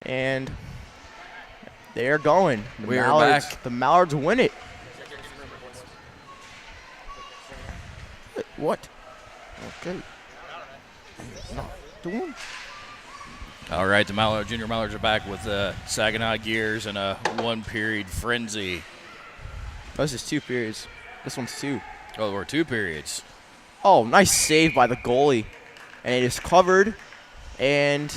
And they're going. We're back. The Mallards win it. What? Okay. Not doing. All right, the Junior Mallards are back with Saginaw Gears and a one-period frenzy. This is 2 periods. This one's 2. Oh, we're 2 periods. Oh, nice save by the goalie. And it is covered. And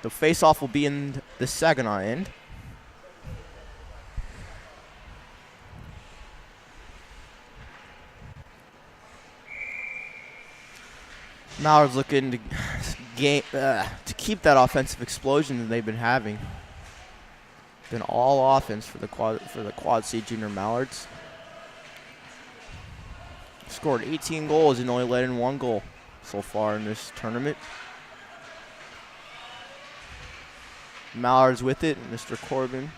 the face-off will be in the Saginaw end. Mallards looking to keep that offensive explosion that they've been having. Been all offense for the Quad C Junior Mallards. Scored 18 goals and only let in 1 goal so far in this tournament. Mallards with it. Mr. Corbin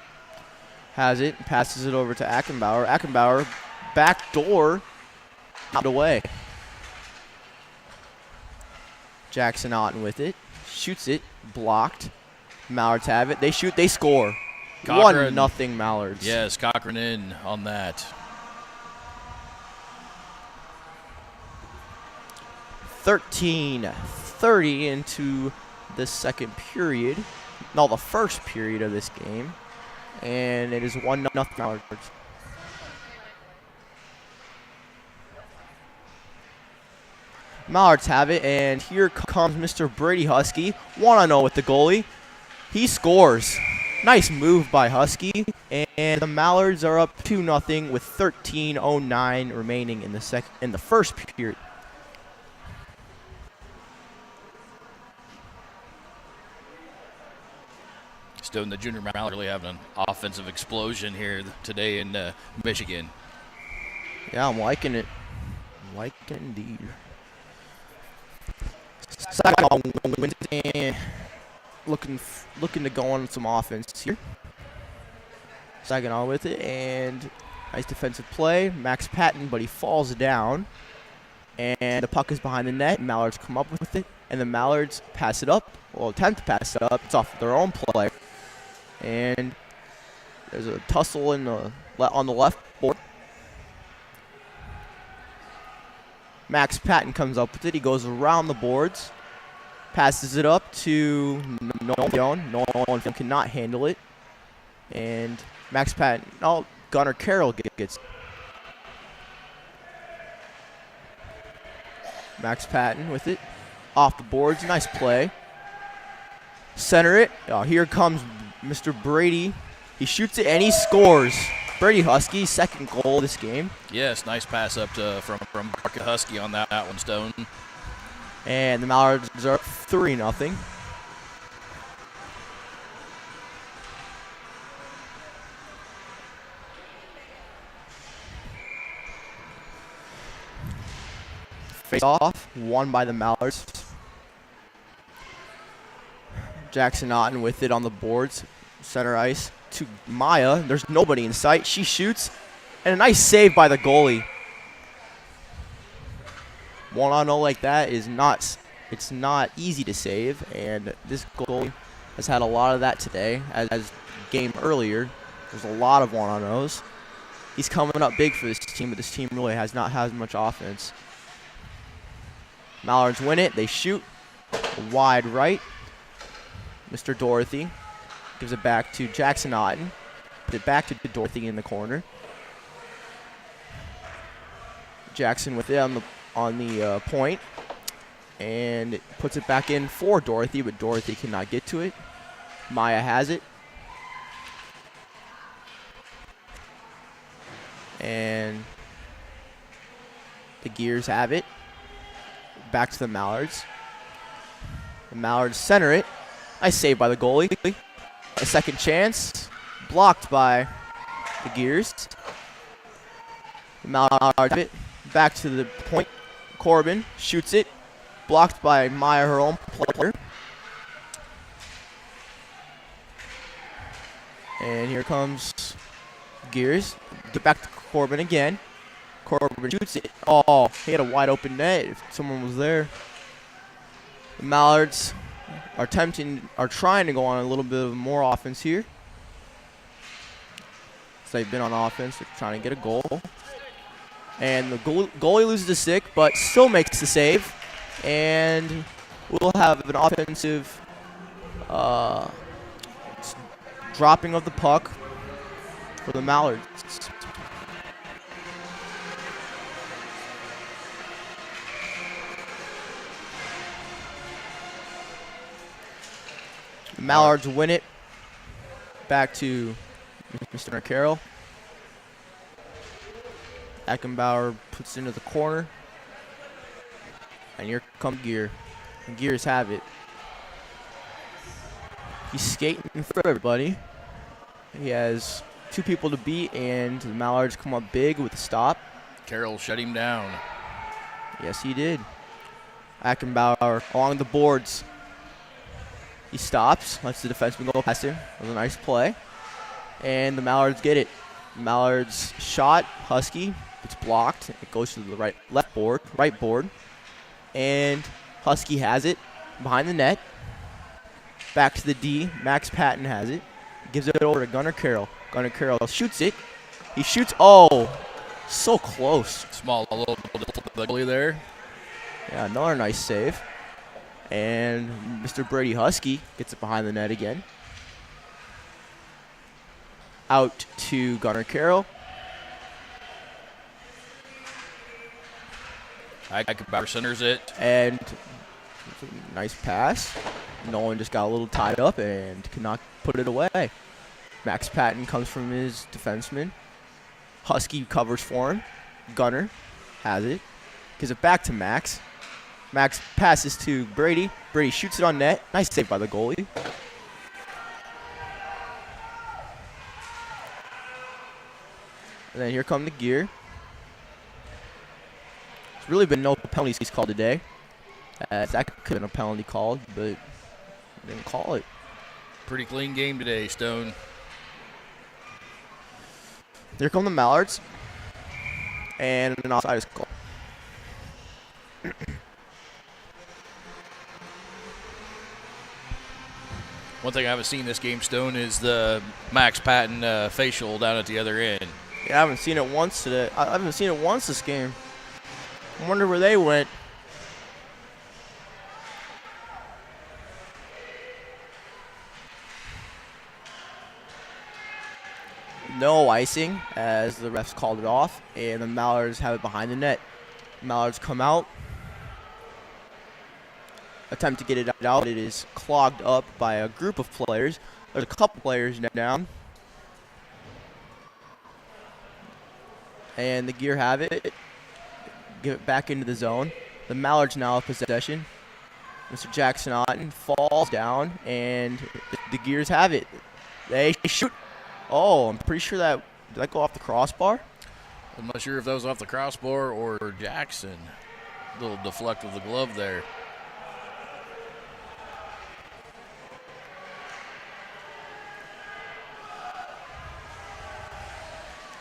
has it, passes it over to Ackenbauer. Ackenbauer, back door, out away. Jackson Otten with it, shoots it, blocked. Mallards have it. They shoot, they score. Cochran. 1-0 Mallards. Yes, Cochran in on that. 13:30 into the second period. No, the first period of this game. And it is 1-0 Mallards. Mallards have it, and here comes Mr. Brady Husky. 1-0 with the goalie. He scores. Nice move by Husky, and the Mallards are up 2-0 with 13:09 remaining in the first period. Still, the Junior Mallards really having an offensive explosion here today in Michigan. Yeah, I'm liking it. I'm liking it indeed. Saginaw wins it, and looking to go on some offense here. Saginaw with it, and nice defensive play. Max Patton, but he falls down, and the puck is behind the net. Mallards come up with it, and the Mallards pass it up. Well, attempt to pass it up. It's off their own play, and there's a tussle on the left board. Max Patton comes up with it. He goes around the boards, passes it up to Nolan. Nolan cannot handle it. And Max Patton, Gunnar Carroll gets Max Patton with it. Off the boards, nice play. Center it. Oh, here comes Mr. Brady. He shoots it and he scores. Brady Husky, second goal of this game. Yes, nice pass up from Husky on that one, Stone. And the Mallards are up 3-0. Face off, won by the Mallards. Jackson Otten with it on the boards, center ice. To Maya, there's nobody in sight. She shoots, and a nice save by the goalie. 1-0 like that is it's not easy to save, and this goalie has had a lot of that today. As game earlier, there's a lot of 1-0s. He's coming up big for this team, but this team really has not had much offense. Mallards win it. They shoot wide right. Mr. Dorothy gives it back to Jackson Otten. Put it back to Dorothy in the corner. Jackson with it on the point, and puts it back in for Dorothy, but Dorothy cannot get to it. Maya has it. And the Gears have it. Back to the Mallards. The Mallards center it. Nice save by the goalie. A second chance. Blocked by the Gears. The Mallards have it. Back to the point. Corbin shoots it. Blocked by Maya, her own player. And here comes Gears. Get back to Corbin again. Corbin shoots it. Oh, he had a wide open net if someone was there. The Mallards are trying to go on a little bit of more offense here. So they've been on offense. They're trying to get a goal. And the goalie loses the stick, but still makes the save. And we'll have an offensive dropping of the puck for the Mallards. The Mallards win it. Back to Mr. Carroll. Ackenbauer puts it into the corner. And here comes Gear. And Gears have it. He's skating for everybody. He has 2 people to beat, and the Mallards come up big with a stop. Carroll shut him down. Yes, he did. Ackenbauer along the boards. He stops, lets the defenseman go past him. It was a nice play. And the Mallards get it. Mallards shot, Husky. It's blocked. It goes to the right board. And Husky has it behind the net. Back to the D. Max Patton has it. Gives it over to Gunnar Carroll. Gunnar Carroll shoots it. He shoots. Oh, so close. Small, a little ugly there. Yeah, another nice save. And Mr. Brady Husky gets it behind the net again. Out to Gunnar Carroll. Ackenbauer centers it. And nice pass. Nolan just got a little tied up and could not put it away. Max Patton comes from his defenseman. Husky covers for him. Gunnar has it. Gives it back to Max. Max passes to Brady. Brady shoots it on net. Nice save by the goalie. And then here come the Gear. There's really been no penalties called today. That could have been a penalty called, but didn't call it. Pretty clean game today, Stone. Here come the Mallards. And an offside is called. One thing I haven't seen this game, Stone, is the Max Patton facial down at the other end. Yeah, I haven't seen it once today. I haven't seen it once this game. I wonder where they went. No icing as the refs called it off, and the Mallards have it behind the net. Mallards come out. Attempt to get it out. It is clogged up by a group of players. There's a couple players down. And the Gear have it. Give it back into the zone. The Mallards now have possession. Mr. Jackson Otten falls down, and the Gears have it. They shoot. Oh, I'm pretty sure did that go off the crossbar? I'm not sure if that was off the crossbar or Jackson. Little deflect of the glove there.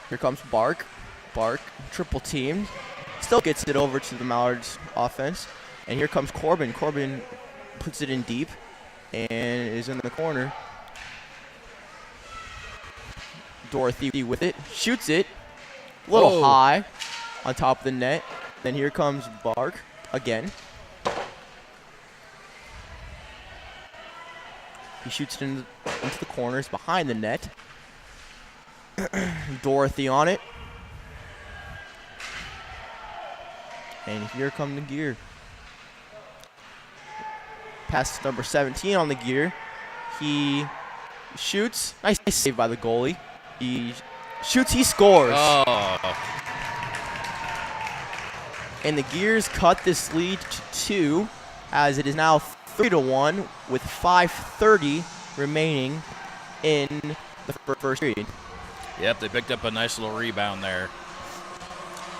Here comes Bark. Bark, triple teamed. Still gets it over to the Mallards offense. And here comes Corbin. Corbin puts it in deep and is in the corner. Dorothy with it. Shoots it. A little high on top of the net. Then here comes Bark again. He shoots it into the corners behind the net. Dorothy on it. And here come the Gear. Pass to number 17 on the Gear. He shoots. Nice save by the goalie. He shoots, he scores. Oh. And the Gears cut this lead to 2 as it is now 3-1 with 5:30 remaining in the first period. Yep, they picked up a nice little rebound there.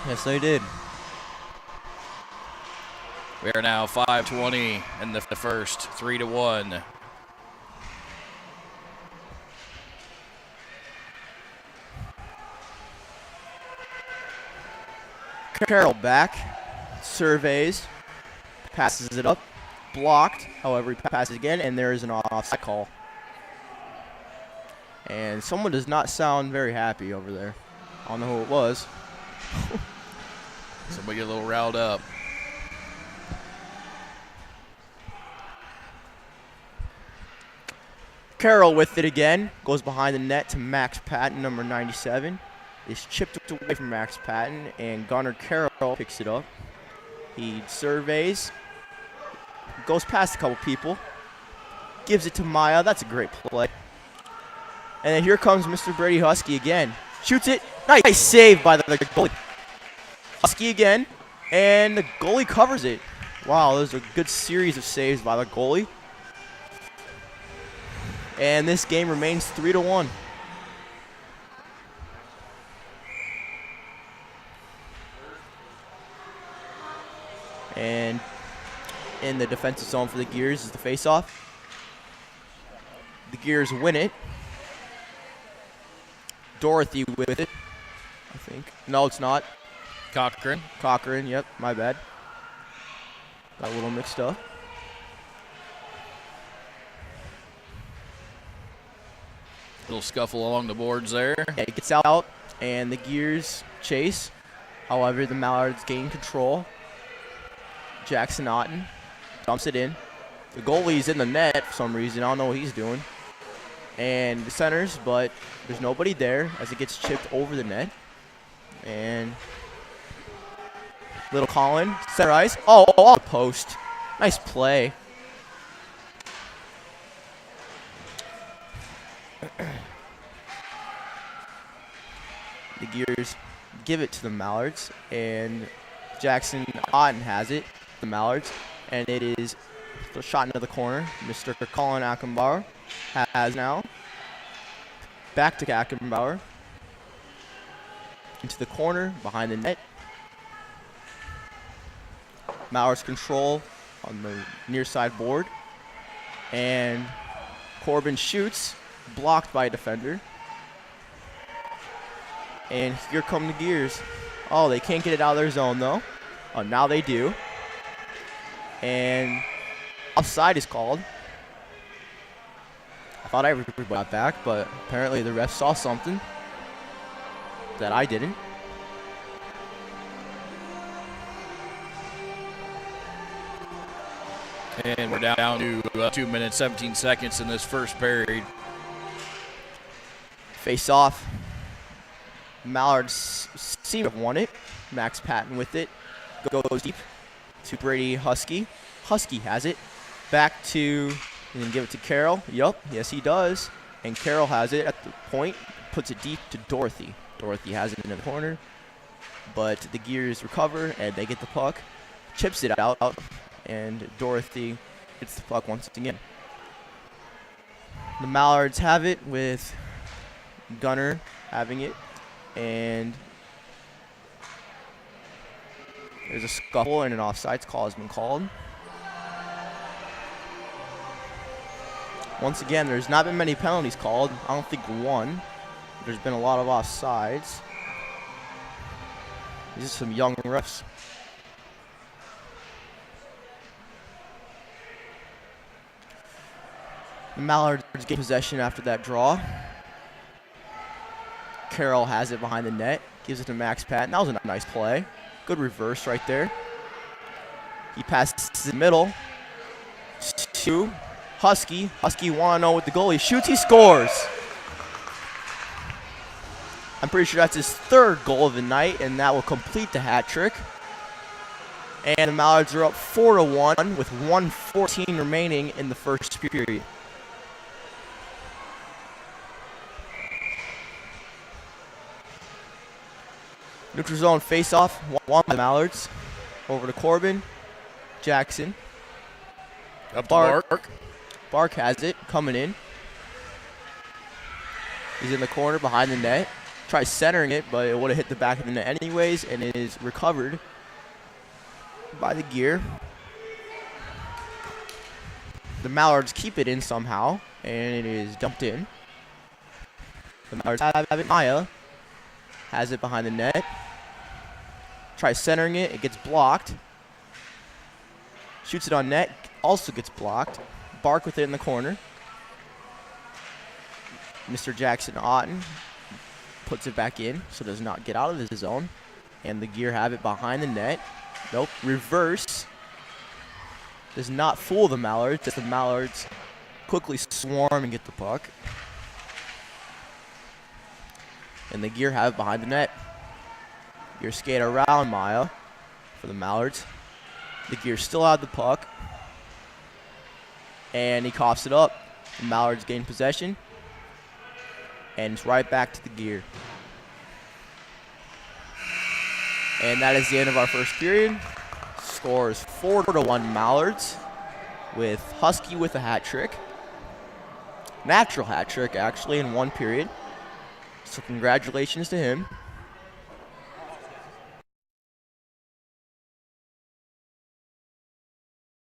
Yes, they did. We are now 5:20 in the first, 3-1. Carroll back, surveys, passes it up. blocked. However, he passes again, and there is an offside call. And someone does not sound very happy over there. I don't know who it was. Somebody get a little riled up. Carroll with it again. Goes behind the net to Max Patton, number 97. Is chipped away from Max Patton, and Gunnar Carroll picks it up. He surveys. Goes past a couple people. Gives it to Maya. That's a great play. And then here comes Mr. Brady Husky again. Shoots it. Nice save by the goalie. Husky again. And the goalie covers it. Wow, there's a good series of saves by the goalie. And this game remains 3-1. And in the defensive zone for the Gears is the face-off. The Gears win it. Dorothy with it, I think. No, it's not. Cochran, yep, my bad. Got a little mixed up. Little scuffle along the boards there. Yeah, it gets out, and the Gears chase. However, the Mallards gain control. Jackson Otten dumps it in. The goalie's in the net for some reason. I don't know what he's doing. And the centers, but there's nobody there as it gets chipped over the net. And little Colin, center ice. Oh, off the post. Nice play. The Gears give it to the Mallards, and Jackson Otten has it, the Mallards, and it is a shot into the corner. Mr. Colin Ackenbauer has now. Back to Ackenbauer. Into the corner, behind the net. Mallards control on the near side board. And Corbin shoots, blocked by a defender. And here come the Gears. Oh, they can't get it out of their zone, though. Oh, now they do. And offside is called. I thought everybody got back, but apparently the ref saw something that I didn't. And we're down to 2 minutes, 17 seconds in this first period. Face off. Mallards seem to have won it. Max Patton with it. Goes deep to Brady Husky. Husky has it. Back to, and then give it to Carroll. Yup, yes he does. And Carroll has it at the point. Puts it deep to Dorothy. Dorothy has it in the corner. But the Gears recover, and they get the puck. Chips it out, and Dorothy gets the puck once again. The Mallards have it with Gunner having it. And there's a scuffle and an offsides call has been called. Once again, there's not been many penalties called. I don't think one. There's been a lot of offsides. These are some young refs. The Mallards get possession after that draw. Carroll has it behind the net. Gives it to Max Patton. That was a nice play. Good reverse right there. He passes the middle to Husky. Husky 1-0 with the goalie. Shoots, he scores. I'm pretty sure that's his third goal of the night, and that will complete the hat trick. And the Mallards are up 4-1 with 1:14 remaining in the first period. Neutral zone face-off, one by the Mallards. Over to Corbin. Jackson. Up to Bark. Bark has it, coming in. He's in the corner behind the net. Tries centering it, but it would have hit the back of the net anyways, and it is recovered by the Gear. The Mallards keep it in somehow, and it is dumped in. The Mallards have it. Maya has it behind the net. Tries centering it. It gets blocked. Shoots it on net. also gets blocked. Bark with it in the corner. Mr. Jackson Otten puts it back in, so does not get out of his zone. And the Gear have it behind the net. Nope, reverse. Does not fool the Mallards, as the Mallards quickly swarm and get the puck. And the Gear have it behind the net. Gear skate around Maya for the Mallards. The Gear still have the puck. And he coughs it up. The Mallards gain possession. And it's right back to the Gear. And that is the end of our first period. Score is 4-1 Mallards, with Husky with a hat trick. Natural hat trick, actually, in one period. So congratulations to him.